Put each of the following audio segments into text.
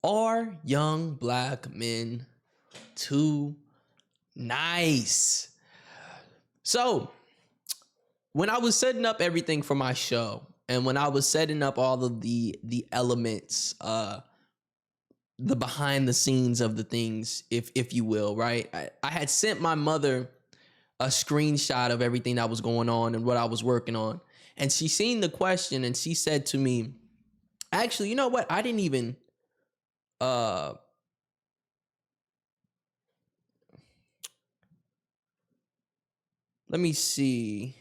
Are young black men too nice? So, when I was setting up everything for my show, and when I was setting up all of the elements, the behind the scenes of the things, if you will, right? I had sent my mother a screenshot of everything that was going on and what I was working on. And she seen the question and she said to me, actually, you know what? I didn't even uh let me see.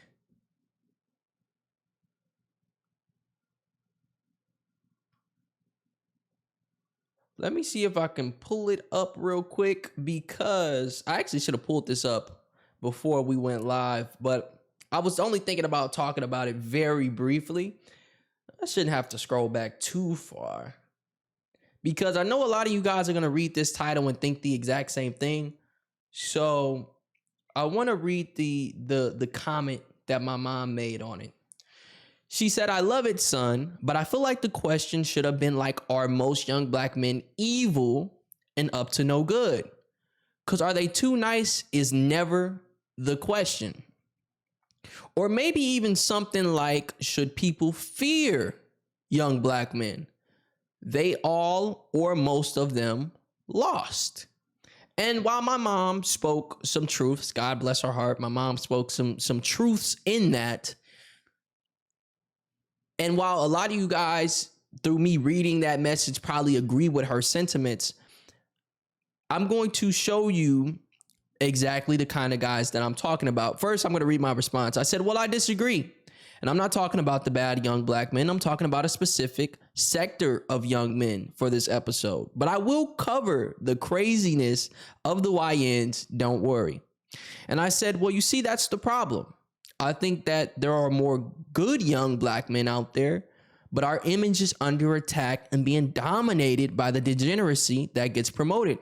Let me see if I can pull it up real quick because I actually should have pulled this up before we went live, but I was only thinking about talking about it very briefly. I shouldn't have to scroll back too far because I know a lot of you guys are going to read this title and think the exact same thing. So I want to read the comment that my mom made on it. She said, "I love it, son, but I feel like the question should have been like, are most young black men evil and up to no good? Because are they too nice is never the question. Or maybe even something like, should people fear young black men? They all or most of them lost." And while my mom spoke some truths, God bless her heart, my mom spoke some truths in that. And while a lot of you guys, through me reading that message, probably agree with her sentiments, I'm going to show you exactly the kind of guys that I'm talking about. First, I'm going to read my response. I said, well, I disagree. And I'm not talking about the bad young black men. I'm talking about a specific sector of young men for this episode. But I will cover the craziness of the YNs, don't worry. And I said, well, you see, that's the problem. I think that there are more good young black men out there, but our image is under attack and being dominated by the degeneracy that gets promoted.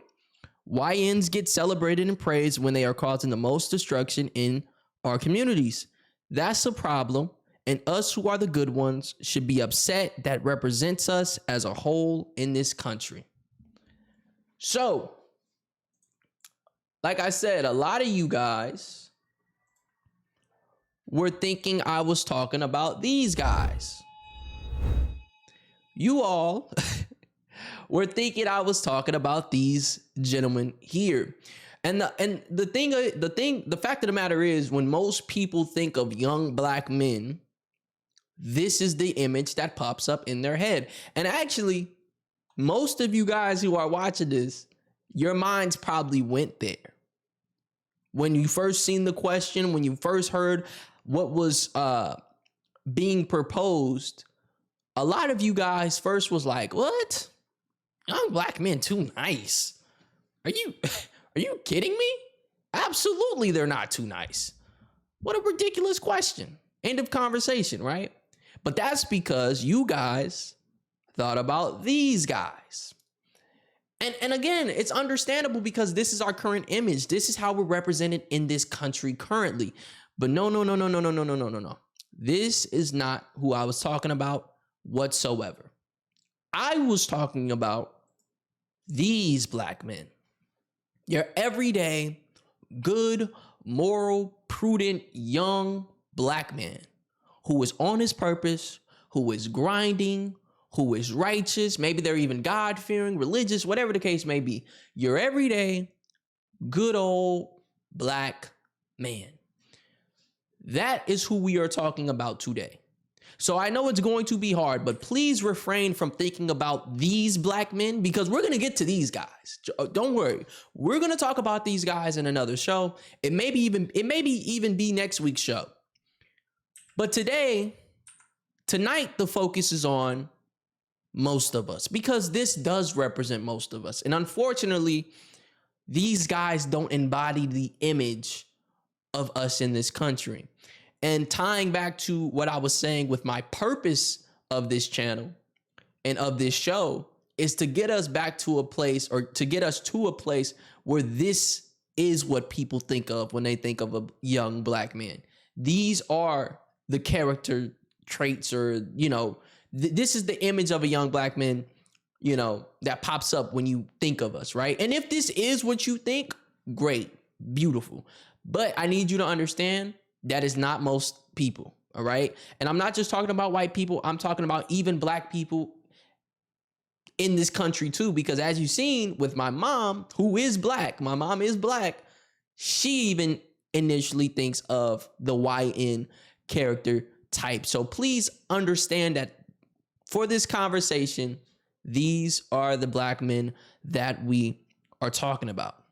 YNs get celebrated and praised when they are causing the most destruction in our communities. That's a problem, and us who are the good ones should be upset that represents us as a whole in this country. So, like I said, a lot of you guys were thinking I was talking about these guys. You all were thinking I was talking about these gentlemen here. And the fact of the matter is, when most people think of young black men, this is the image that pops up in their head. And actually, most of you guys who are watching this, your minds probably went there. When you first seen the question, when you first heard what was being proposed, a lot of you guys first was like, what? Young black men too nice. Are you kidding me? Absolutely they're not too nice. What a ridiculous question. End of conversation, right? But that's because you guys thought about these guys. And again, it's understandable because this is our current image. This is how we're represented in this country currently. But no. This is not who I was talking about whatsoever. I was talking about these black men. Your everyday, good, moral, prudent, young black man who is on his purpose, who is grinding, who is righteous. Maybe they're even God-fearing, religious, whatever the case may be. Your everyday, good old black man. That is who we are talking about today. So I know it's going to be hard, but please refrain from thinking about these black men because we're going to get to these guys. Don't worry. We're going to talk about these guys in another show. It may be even be next week's show. But tonight, the focus is on most of us because this does represent most of us. And unfortunately, these guys don't embody the image of us in this country. And tying back to what I was saying with my purpose of this channel and of this show is to get us back to a place, or to get us to a place where this is what people think of when they think of a young black man. These are the character traits, or, this is the image of a young black man. that pops up when you think of us, right? And if this is what you think, great, beautiful. But I need you to understand that is not most people, all right? And I'm not just talking about white people. I'm talking about even black people in this country too, because as you've seen with my mom, who is black, my mom is black, she even initially thinks of the YN character type. So please understand that for this conversation, these are the black men that we are talking about.